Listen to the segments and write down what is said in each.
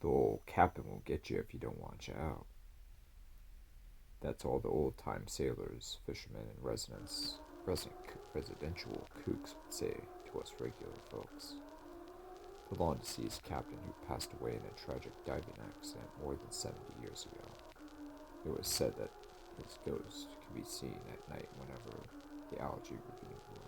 The old captain will get you if you don't watch out. That's all the old-time sailors, fishermen, and residential kooks would say to us regular folks. The long-deceased captain who passed away in a tragic diving accident more than 70 years ago. It was said that his ghost could be seen at night whenever the algae ravine blew.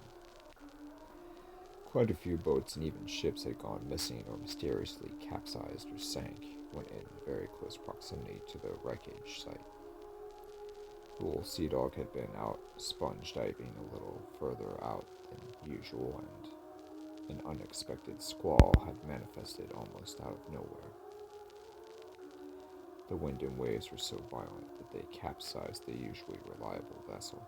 Quite a few boats and even ships had gone missing or mysteriously capsized or sank when in very close proximity to the wreckage site. The little sea dog had been out sponge diving a little further out than usual, and an unexpected squall had manifested almost out of nowhere. The wind and waves were so violent that they capsized the usually reliable vessel,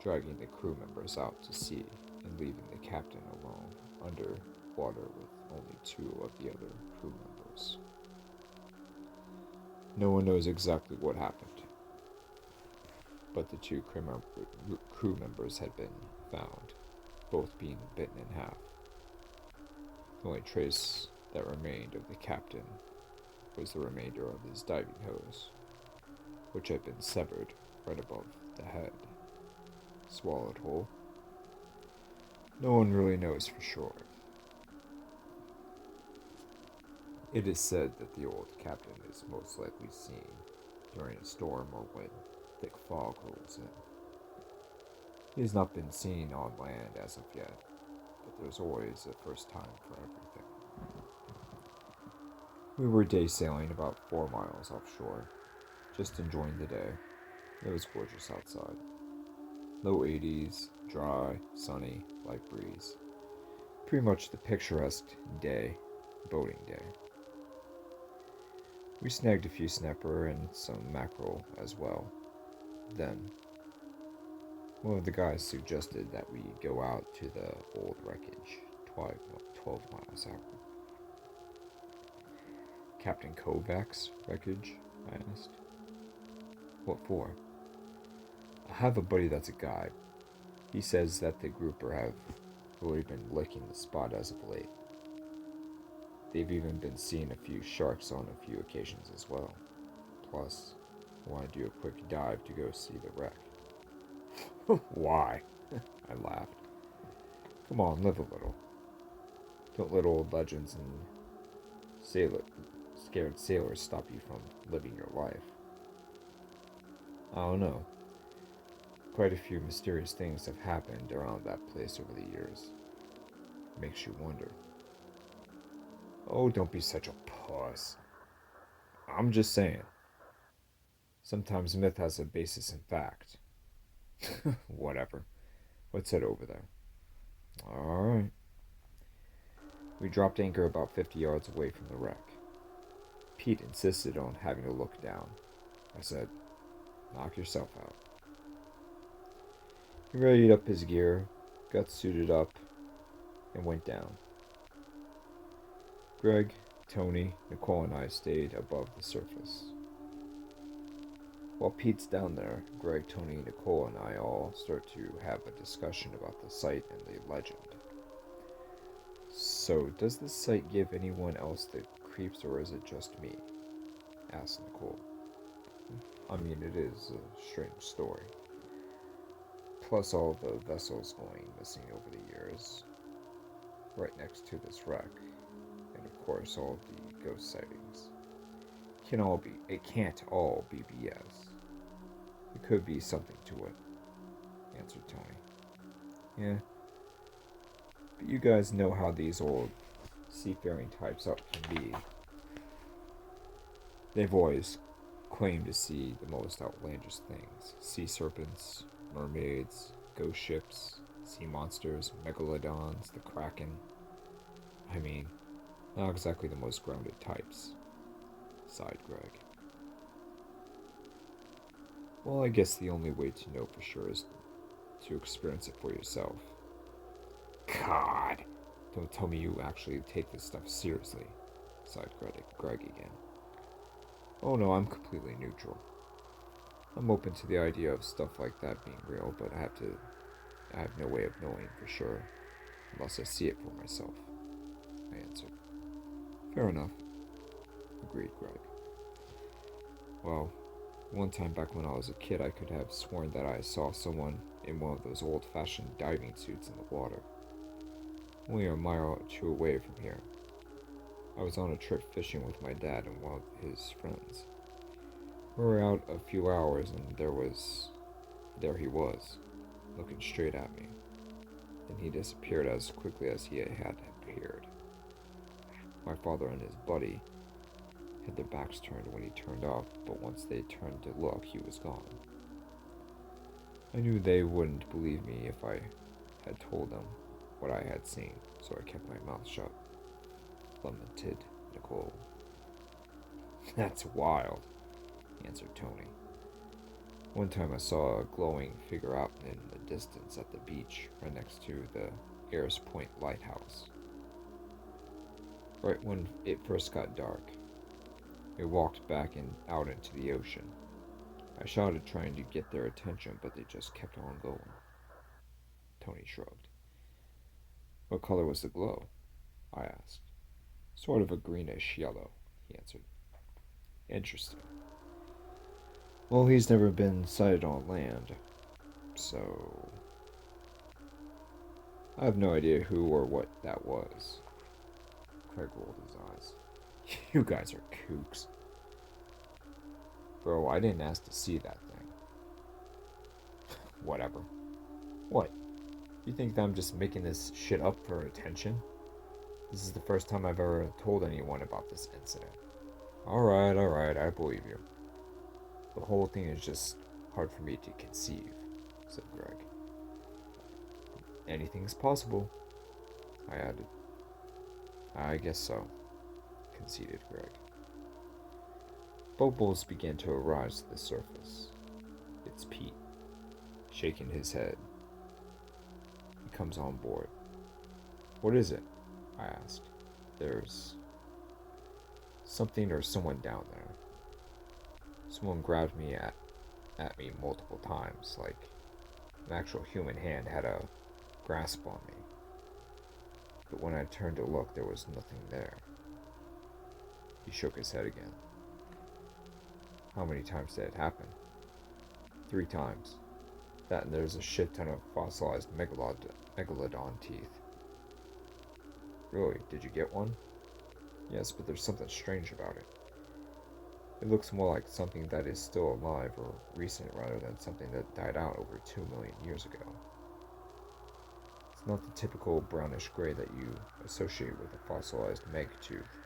dragging the crew members out to sea and leaving the captain alone under water with only two of the other crew members. No one knows exactly what happened, but the two crew members had been found, both being bitten in half. The only trace that remained of the captain was the remainder of his diving hose, which had been severed right above the head. Swallowed whole? No one really knows for sure. It is said that the old captain is most likely seen during a storm or when thick fog rolls in. He has not been seen on land as of yet, but there's always a first time for everything. We were day sailing about 4 miles offshore, just enjoying the day. It was gorgeous outside. Low 80s, dry, sunny, light breeze. Pretty much the picturesque boating day. We snagged a few snapper and some mackerel as well. Then, one of the guys suggested that we go out to the old wreckage, 12 miles out. Captain Kovac's wreckage? I asked. What for? I have a buddy that's a guide. He says that the grouper have really been licking the spot as of late. They've even been seeing a few sharks on a few occasions as well. Plus, I want to do a quick dive to go see the wreck. Why? I laughed. Come on, live a little. Don't let old legends and scared sailors stop you from living your life. I don't know. Quite a few mysterious things have happened around that place over the years. Makes you wonder. Oh, don't be such a puss. I'm just saying. Sometimes myth has a basis in fact. Whatever. What's it over there? Alright. We dropped anchor about 50 yards away from the wreck. Pete insisted on having a look down. I said, knock yourself out. He readied up his gear, got suited up, and went down. Greg, Tony, Nicole, and I stayed above the surface. While Pete's down there, Greg, Tony, Nicole, and I all start to have a discussion about the site and the legend. So, does this site give anyone else the creeps, or is it just me? Asked Nicole. I mean, it is a strange story. Plus all the vessels going missing over the years, right next to this wreck, and of course all the ghost sightings. It can't all be BS. There could be something to it, answered Tony. Yeah, but you guys know how these old seafaring types up can be. They've always claimed to see the most outlandish things. Sea serpents, mermaids, ghost ships, sea monsters, megalodons, the kraken. I mean, not exactly the most grounded types, sighed Greg. Well, I guess the only way to know for sure is to experience it for yourself. God, don't tell me you actually take this stuff seriously, sighed Greg again. Oh no, I'm completely neutral. I'm open to the idea of stuff like that being real, but I have no way of knowing for sure unless I see it for myself, I answered. Fair enough. agreed Greg. Well, one time back when I was a kid, I could have sworn that I saw someone in one of those old-fashioned diving suits in the water. Only a mile or two away from here. I was on a trip fishing with my dad and one of his friends. We were out a few hours and there he was, looking straight at me. Then he disappeared as quickly as he had appeared. My father and his buddy had their backs turned when he turned off, but once they turned to look, he was gone. I knew they wouldn't believe me if I had told them what I had seen, so I kept my mouth shut, lamented Nicole. That's wild, answered Tony. One time I saw a glowing figure out in the distance at the beach, right next to the Ayers Point lighthouse. Right when it first got dark, it walked back and out into the ocean. I shouted trying to get their attention, but they just kept on going. Tony shrugged. What color was the glow? I asked. Sort of a greenish yellow, he answered. Interesting. Well, he's never been sighted on land, so I have no idea who or what that was. Craig rolled his eyes. You guys are kooks. Bro, I didn't ask to see that thing. Whatever. What? You think that I'm just making this shit up for attention? This is the first time I've ever told anyone about this incident. Alright, I believe you. The whole thing is just hard for me to conceive, said Greg. Anything's possible, I added. I guess so, conceded Greg. Bubbles began to arise to the surface. It's Pete, shaking his head. He comes on board. What is it? I asked. There's something or someone down there. Someone grabbed me at me multiple times, like an actual human hand had a grasp on me. But when I turned to look, there was nothing there. He shook his head again. How many times did it happen? 3 times. That and there's a shit ton of fossilized megalodon teeth. Really? Did you get one? Yes, but there's something strange about it. It looks more like something that is still alive or recent rather than something that died out over 2 million years ago. It's not the typical brownish gray that you associate with a fossilized meg tooth.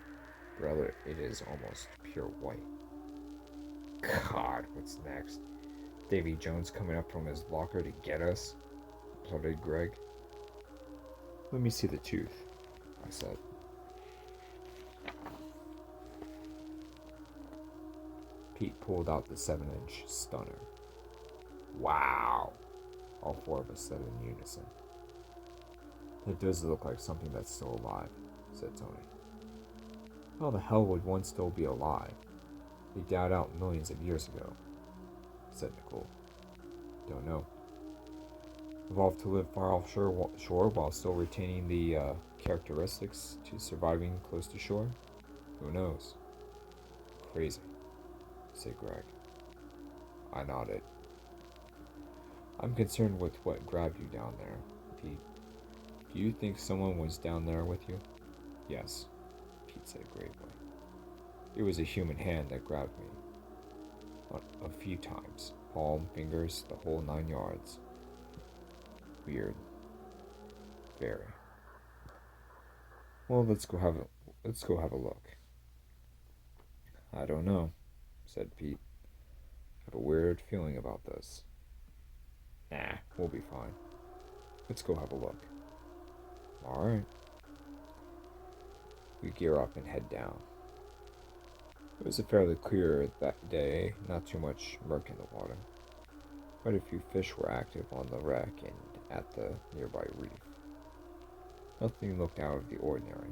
Rather, it is almost pure white. God, what's next? Davy Jones coming up from his locker to get us? Plotted Greg. Let me see the tooth, I said. Pete pulled out the 7-inch stunner. Wow, all 4 of us said in unison. It does look like something that's still alive, said Tony. How the hell would one still be alive? They died out millions of years ago, said Nicole. Don't know. Evolved to live far offshore while still retaining the characteristics to surviving close to shore? Who knows? Crazy, said Greg. I nodded. I'm concerned with what grabbed you down there, Pete. Do you think someone was down there with you? Yes, Pete said gravely. It was a human hand that grabbed me. A few times. Palm, fingers, the whole 9 yards. Weird. Very. Well, let's go have a look. I don't know, said Pete. I have a weird feeling about this. Nah, we'll be fine. Let's go have a look. Alright. We gear up and head down. It was a fairly clear that day, not too much murk in the water. Quite a few fish were active on the wreck and at the nearby reef. Nothing looked out of the ordinary.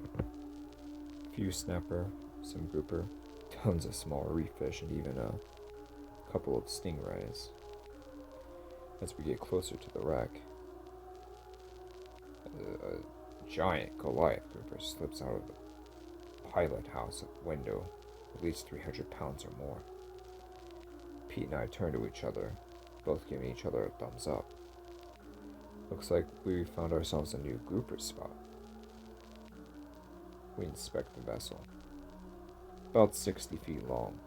A few snapper, some grouper, tons of small reef fish, and even a couple of stingrays. As we get closer to the wreck, a giant Goliath grouper slips out of the pilot house window at least 300 pounds or more. Pete and I turned to each other, both giving each other a thumbs up. Looks like we found ourselves a new grouper spot. We inspect the vessel. About 60 feet long.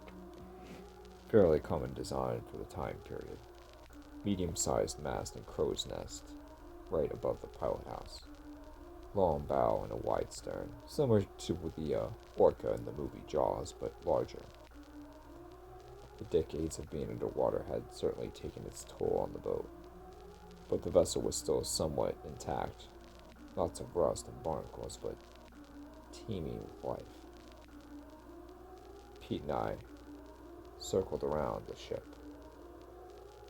Fairly common design for the time period. Medium-sized mast and crow's nest, right above the pilot house. Long bow and a wide stern, similar to the orca in the movie Jaws, but larger. The decades of being underwater had certainly taken its toll on the boat, but the vessel was still somewhat intact. Lots of rust and barnacles, but teeming with life. Pete and I circled around the ship.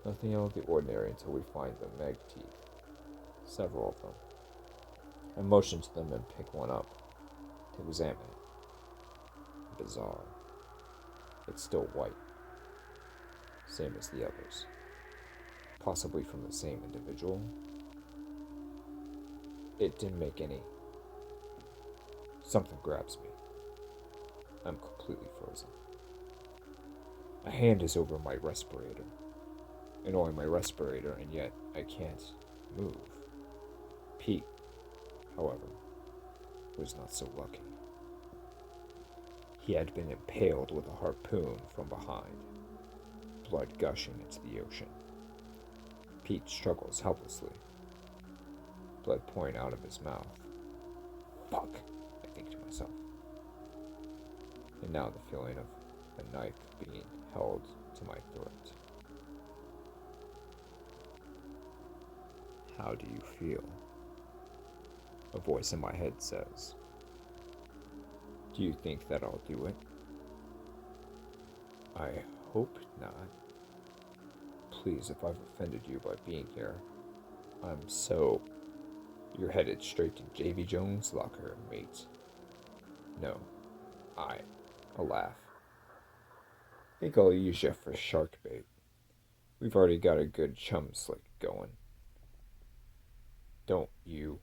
Nothing out of the ordinary until we find the meg teeth, several of them. I motioned to them and pick one up to examine it. Bizarre. It's still white, same as the others. Possibly from the same individual. It didn't make any. Something grabs me. I'm completely frozen. A hand is over my respirator. And only my respirator, and yet I can't move. Pete, however, was not so lucky. He had been impaled with a harpoon from behind, blood gushing into the ocean. Pete struggles helplessly, blood pouring out of his mouth. Fuck, I think to myself. And now the feeling of a knife being held to my throat. How do you feel? A voice in my head says. Do you think that I'll do it? I hope not. Please, if I've offended you by being here, I'm so... You're headed straight to Davy Jones' locker, mate. No. A laugh. Think I'll use you for shark bait. We've already got a good chum slick going. Don't you...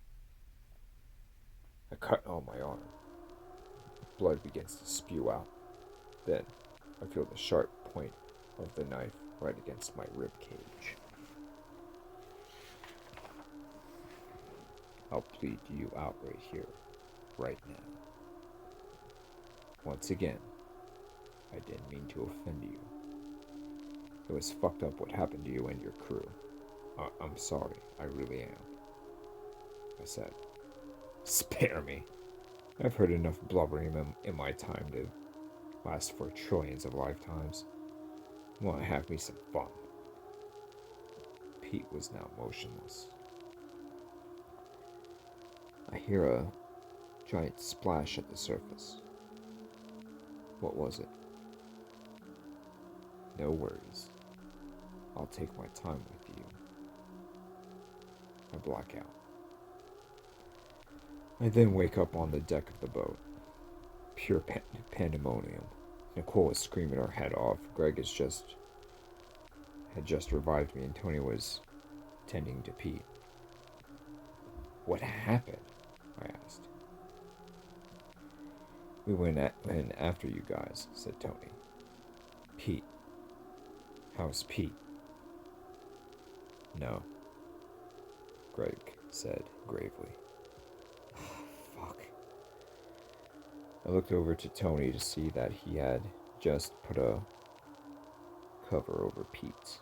I cut on my arm. Blood begins to spew out. Then, I feel the sharp point of the knife right against my rib cage. I'll plead you out right here, right now. Once again, I didn't mean to offend you. It was fucked up what happened to you and your crew. I'm sorry, I really am. I said. Spare me. I've heard enough blubbering in my time to last for trillions of lifetimes. Want to have me some fun. Pete was now motionless. I hear a giant splash at the surface. What was it? No worries. I'll take my time with you. I black out. I then wake up on the deck of the boat. Pure pandemonium. Nicole is screaming her head off. Greg had just revived me, and Tony was tending to Pete. What happened? I asked. We went in after you guys, said Tony. Pete. How's Pete? No, Greg said gravely. Fuck. I looked over to Tony to see that he had just put a cover over Pete.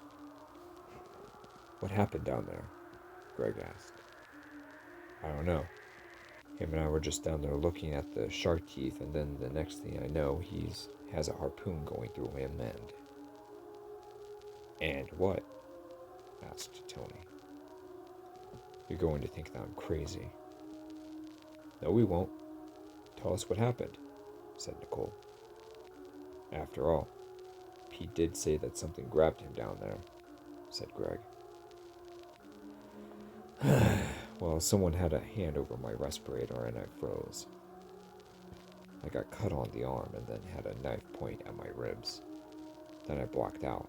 What happened down there? Greg asked. I don't know. Him and I were just down there looking at the shark teeth, and then the next thing I know, he has a harpoon going through him, And what? Asked Tony. You're going to think that I'm crazy. No, we won't. Tell us what happened, said Nicole. After all, Pete did say that something grabbed him down there, said Greg. Well, someone had a hand over my respirator and I froze. I got cut on the arm and then had a knife point at my ribs. Then I blacked out.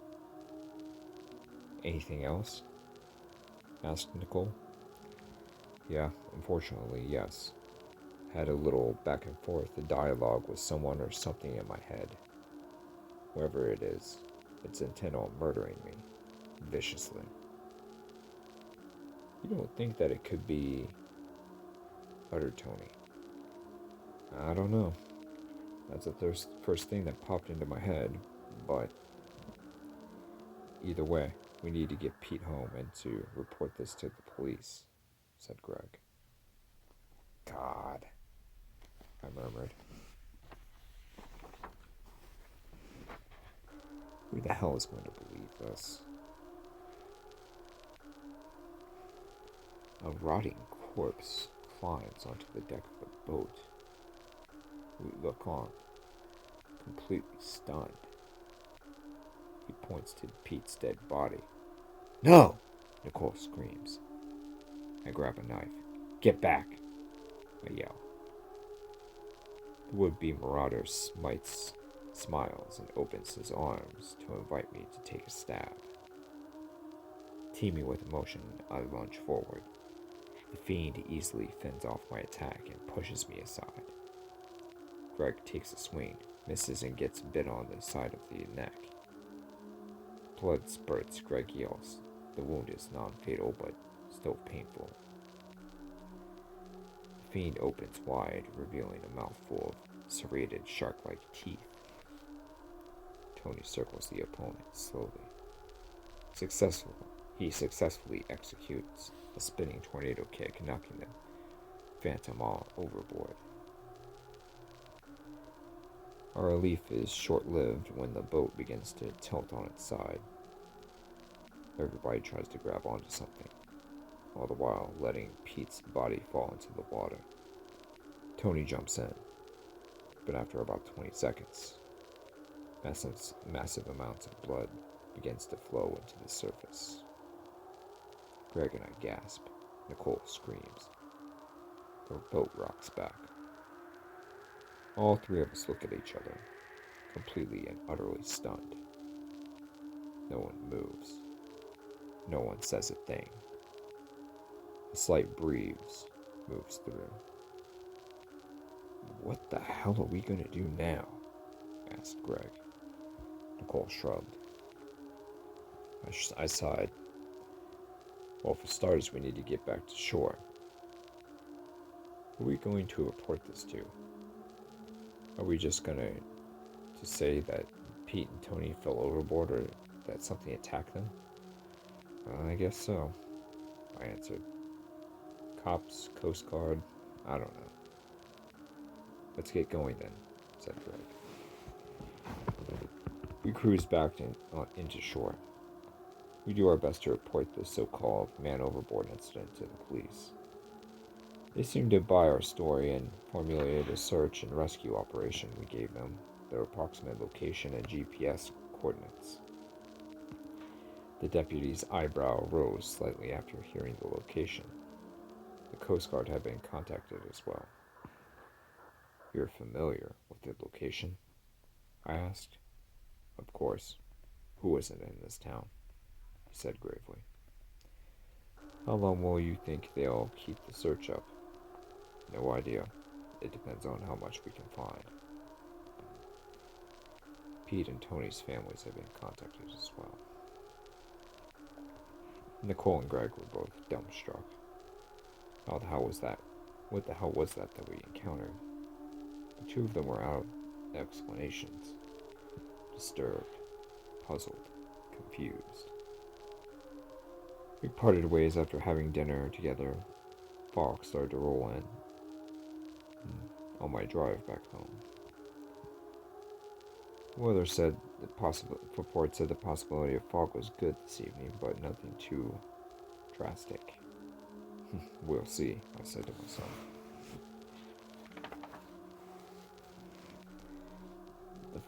Anything else? Asked Nicole. Yeah, unfortunately, yes. Had a little back and forth, a dialogue with someone or something in my head. Whoever it is, it's intent on murdering me, viciously. You don't think that it could be, uttered Tony. I don't know. That's the first thing that popped into my head, but either way, we need to get Pete home and to report this to the police, said Greg. God, I murmured. Who the hell is going to believe this? A rotting corpse climbs onto the deck of the boat. We look on, completely stunned. He points to Pete's dead body. No! Nicole screams. I grab a knife. Get back! I yell. The would-be marauder smiles and opens his arms to invite me to take a stab. Teeming with emotion, I lunge forward. The fiend easily fends off my attack and pushes me aside. Greg takes a swing, misses and gets bit on the side of the neck. Blood spurts, Greg yells. The wound is non-fatal but still painful. The fiend opens wide, revealing a mouthful of serrated shark-like teeth. Tony circles the opponent slowly. He successfully executes a spinning tornado kick, knocking the phantom all overboard. Our relief is short-lived when the boat begins to tilt on its side. Everybody tries to grab onto something, all the while letting Pete's body fall into the water. Tony jumps in, but after about 20 seconds, massive amounts of blood begins to flow into the surface. Greg and I gasp. Nicole screams. Her boat rocks back. All three of us look at each other, completely and utterly stunned. No one moves. No one says a thing. A slight breeze moves through. What the hell are we going to do now? Asked Greg. Nicole shrugged. I sighed. Well, for starters, we need to get back to shore. Who are we going to report this to? Are we just going to say that Pete and Tony fell overboard or that something attacked them? I guess so, I answered. Cops, Coast Guard, I don't know. Let's get going then, said Greg. We cruised back into shore. We do our best to report the so-called man overboard incident to the police. They seemed to buy our story and formulated a search and rescue operation we gave them, their approximate location and GPS coordinates. The deputy's eyebrow rose slightly after hearing the location. The Coast Guard had been contacted as well. You're familiar with the location? I asked. Of course. Who isn't in this town? He said gravely. How long will you think they'll keep the search up? No idea. It depends on how much we can find. Pete and Tony's families have been contacted as well. Nicole and Greg were both dumbstruck. How the hell was that? What the hell was that we encountered? The two of them were out of explanations. Disturbed, puzzled, confused. We parted ways after having dinner together. Fog started to roll in on my drive back home. The weather said report said the possibility of fog was good this evening, but nothing too drastic. We'll see, I said to myself. The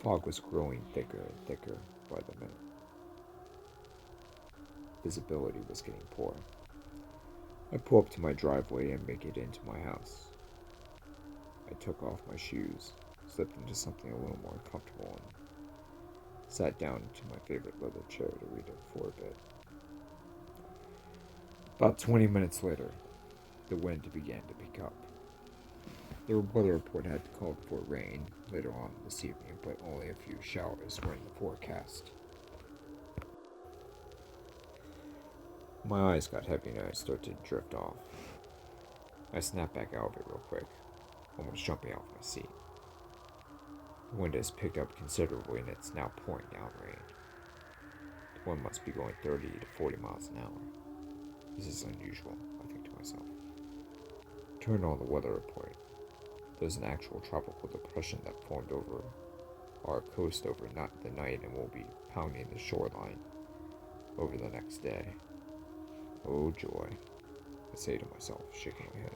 fog was growing thicker and thicker by the minute. Visibility was getting poor. I pull up to my driveway and make it into my house. I took off my shoes, slipped into something a little more comfortable, and sat down into my favorite leather chair to read it for a bit. About 20 minutes later, the wind began to pick up. The weather report had called for rain later on this evening, but only a few showers were in the forecast. My eyes got heavy and I started to drift off. I snapped back out of it real quick, almost jumping off my seat. The wind has picked up considerably and it's now pouring down rain. The wind must be going 30 to 40 miles an hour. This is unusual, I think to myself. Turn on the weather report. There's an actual tropical depression that formed over our coast over the night and will be pounding the shoreline over the next day. Oh joy, I say to myself, shaking my head.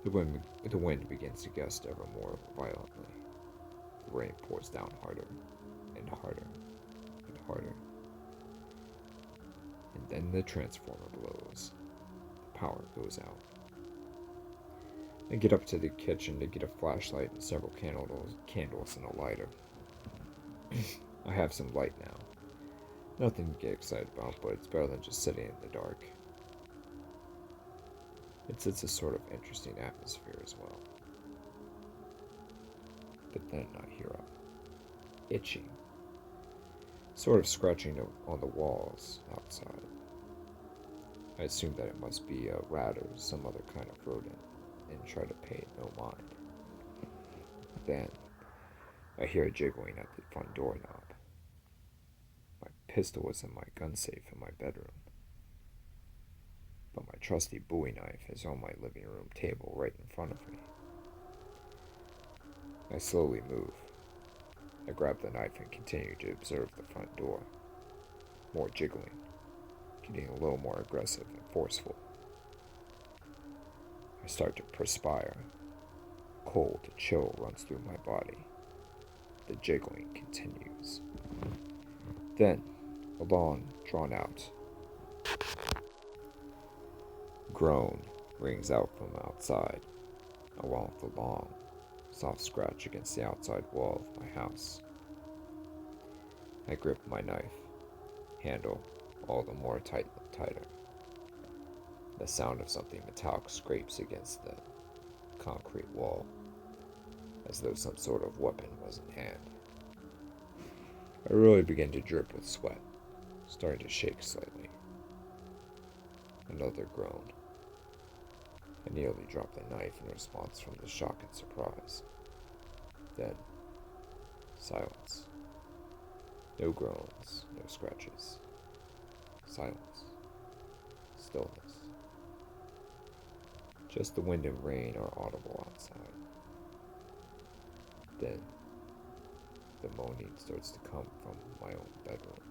The wind begins to gust ever more violently. The rain pours down harder and harder and harder. And then the transformer blows. The power goes out. I get up to the kitchen to get a flashlight and several candles and a lighter. I have some light now. Nothing to get excited about, but it's better than just sitting in the dark. It's a sort of interesting atmosphere as well. But then I hear a itching, sort of scratching on the walls outside. I assume that it must be a rat or some other kind of rodent, and try to pay it no mind. Then I hear a jiggling at the front doorknob. My pistol is in my gun safe in my bedroom, but my trusty Bowie knife is on my living room table right in front of me. I slowly move. I grab the knife and continue to observe the front door. More jiggling, getting a little more aggressive and forceful. I start to perspire. A cold chill runs through my body. The jiggling continues. Then, a long, drawn-out groan rings out from outside, along with a long, soft scratch against the outside wall of my house. I grip my knife, handle all the more tighter. The sound of something metallic scrapes against the concrete wall, as though some sort of weapon was in hand. I really begin to drip with sweat, starting to shake slightly. Another groan. I nearly drop the knife in response from the shock and surprise. Then, silence. No groans, no scratches. Silence. Stillness. Just the wind and rain are audible outside. Then, the moaning starts to come from my own bedroom.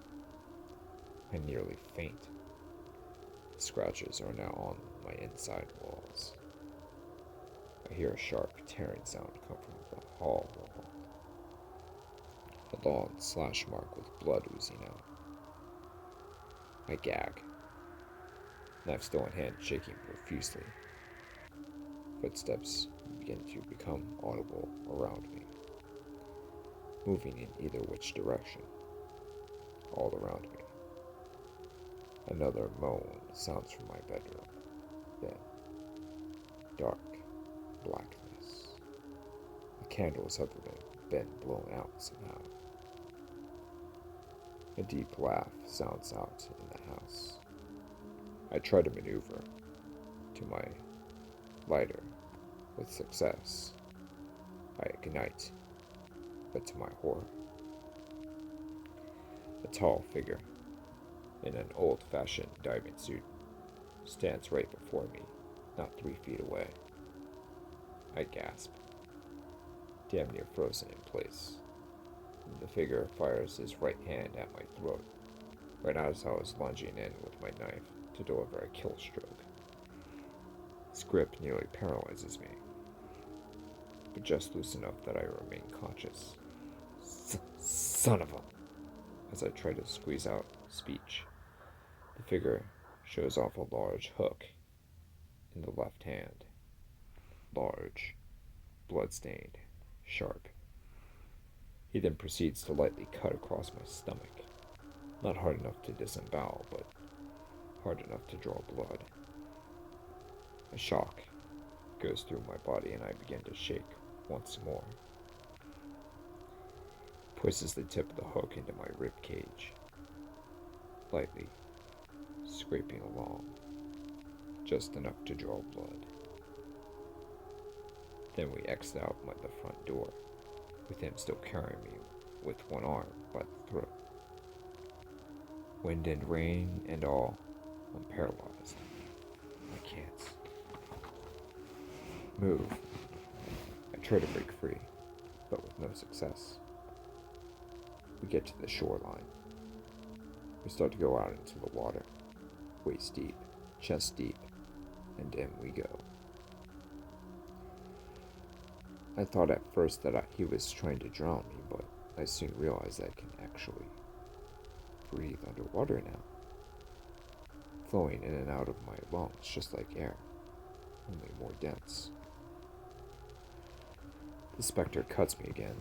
I nearly faint. The scratches are now on my inside walls. I hear a sharp tearing sound come from the hall wall. A long slash mark with blood oozing out. I gag. Knife still in hand, shaking profusely. Footsteps begin to become audible around me, moving in either which direction, all around me. Another moan sounds from my bedroom. Then, dark blackness. The candles have been blown out somehow. A deep laugh sounds out in the house. I try to maneuver to my lighter with success. I ignite, but to my horror, a tall figure in an old-fashioned diving suit stands right before me, not 3 feet away. I gasp, damn near frozen in place. The figure fires his right hand at my throat, right as I was lunging in with my knife to deliver a kill stroke. His grip nearly paralyzes me, but just loose enough that I remain conscious. Son of a... As I try to squeeze out speech, the figure shows off a large hook in the left hand. Large, blood-stained, sharp. He then proceeds to lightly cut across my stomach. Not hard enough to disembowel, but hard enough to draw blood. A shock, goes through my body and I begin to shake once more. Pushes the tip of the hook into my rib cage, lightly scraping along, just enough to draw blood. Then we exit out by the front door, with him still carrying me with one arm by the throat. Wind and rain and all, I'm paralyzed. I can't move. I try to break free, but with no success. We get to the shoreline. We start to go out into the water, waist deep, chest deep, and in we go. I thought at first that he was trying to drown me, but I soon realized that I can actually breathe underwater now, flowing in and out of my lungs just like air, only more dense. The specter cuts me again,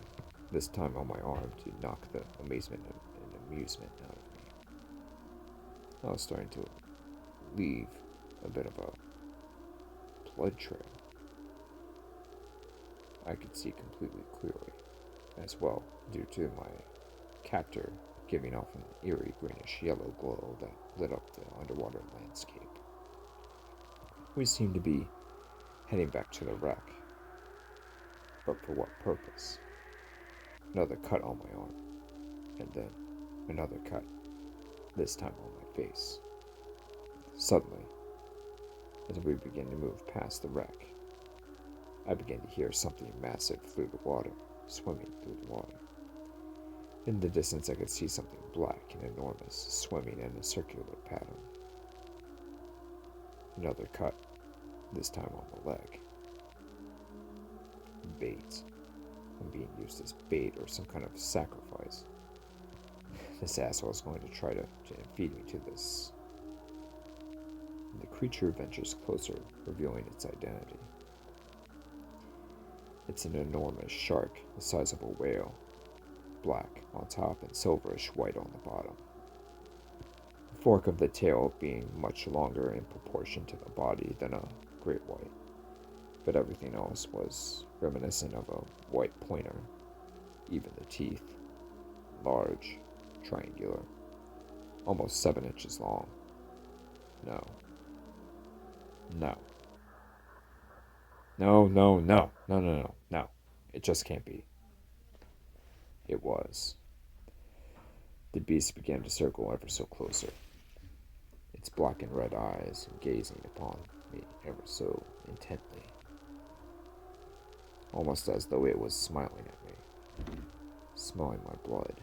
this time on my arm to knock the amazement and amusement out of me. I was starting to leave a bit of a blood trail. I could see completely clearly, as well, due to my captor giving off an eerie greenish-yellow glow that lit up the underwater landscape. We seemed to be heading back to the wreck, but for what purpose? Another cut on my arm, and then another cut, this time on my face. Suddenly, as we begin to move past the wreck, I began to hear something massive through the water, swimming through the water. In the distance, I could see something black and enormous, swimming in a circular pattern. Another cut, this time on the leg. Bait. I'm being used as bait or some kind of sacrifice. This asshole is going to try to feed me to this. The creature ventures closer, revealing its identity. It's an enormous shark, the size of a whale, black on top and silverish white on the bottom. The fork of the tail being much longer in proportion to the body than a great white, but everything else was reminiscent of a white pointer, even the teeth, large, triangular, almost 7 inches long. No. No. It just can't be. It was. The beast began to circle ever so closer, its black and red eyes gazing upon me ever so intently, almost as though it was smiling at me, smelling my blood,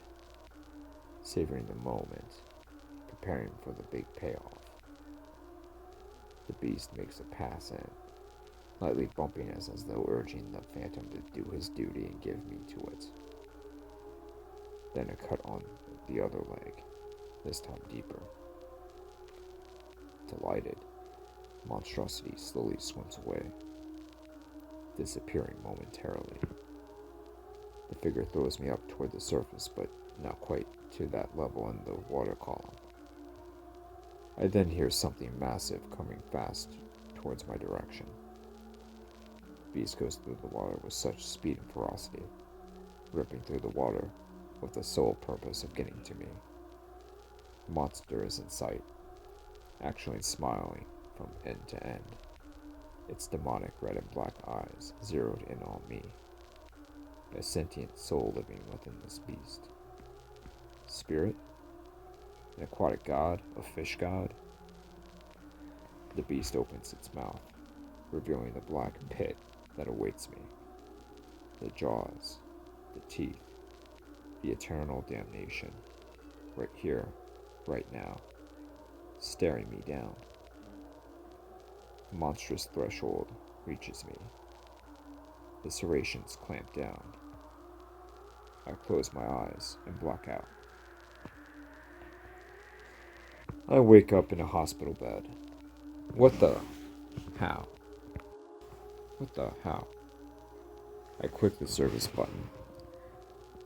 savoring the moment, preparing for the big payoff. The beast makes a pass in, lightly bumping us as though urging the phantom to do his duty and give me to it. Then a cut on the other leg, this time deeper. Delighted, monstrosity slowly swims away, disappearing momentarily. The figure throws me up toward the surface, but not quite to that level in the water column. I then hear something massive coming fast towards my direction. The beast goes through the water with such speed and ferocity, ripping through the water with the sole purpose of getting to me. The monster is in sight, actually smiling from end to end, its demonic red and black eyes zeroed in on me, a sentient soul living within this beast. Spirit? An aquatic god? A fish god? The beast opens its mouth, revealing the black pit that awaits me. The jaws, the teeth, the eternal damnation, right here, right now, staring me down. The monstrous threshold reaches me. The serrations clamp down. I close my eyes and black out. I wake up in a hospital bed. What the? How? I click the service button.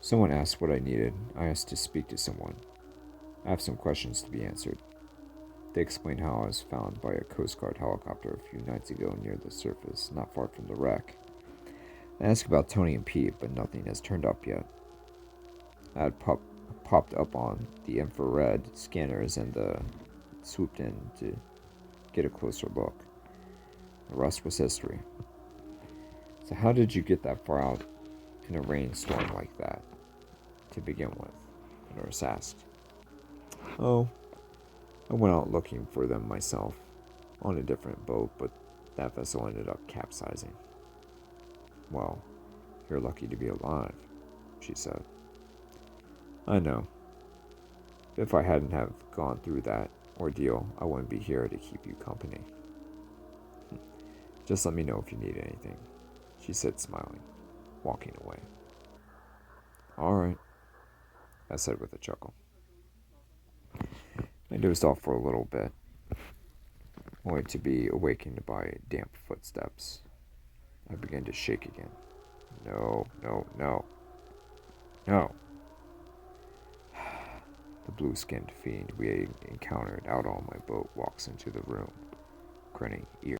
Someone asked what I needed. I asked to speak to someone. I have some questions to be answered. They explained how I was found by a Coast Guard helicopter a few nights ago near the surface, not far from the wreck. I asked about Tony and Pete, but nothing has turned up yet. I had popped up on the infrared scanners and swooped in to get a closer look. The rest was history. So how did you get that far out in a rainstorm like that, to begin with? The nurse asked. Oh, I went out looking for them myself, on a different boat, but that vessel ended up capsizing. Well, you're lucky to be alive, she said. I know. If I hadn't have gone through that ordeal, I wouldn't be here to keep you company. Just let me know if you need anything, she said, smiling, walking away. All right, I said with a chuckle. I dozed off for a little bit, only to be awakened by damp footsteps. I began to shake again. No, no, no, no. The blue-skinned fiend we had encountered out on my boat walks into the room, grinning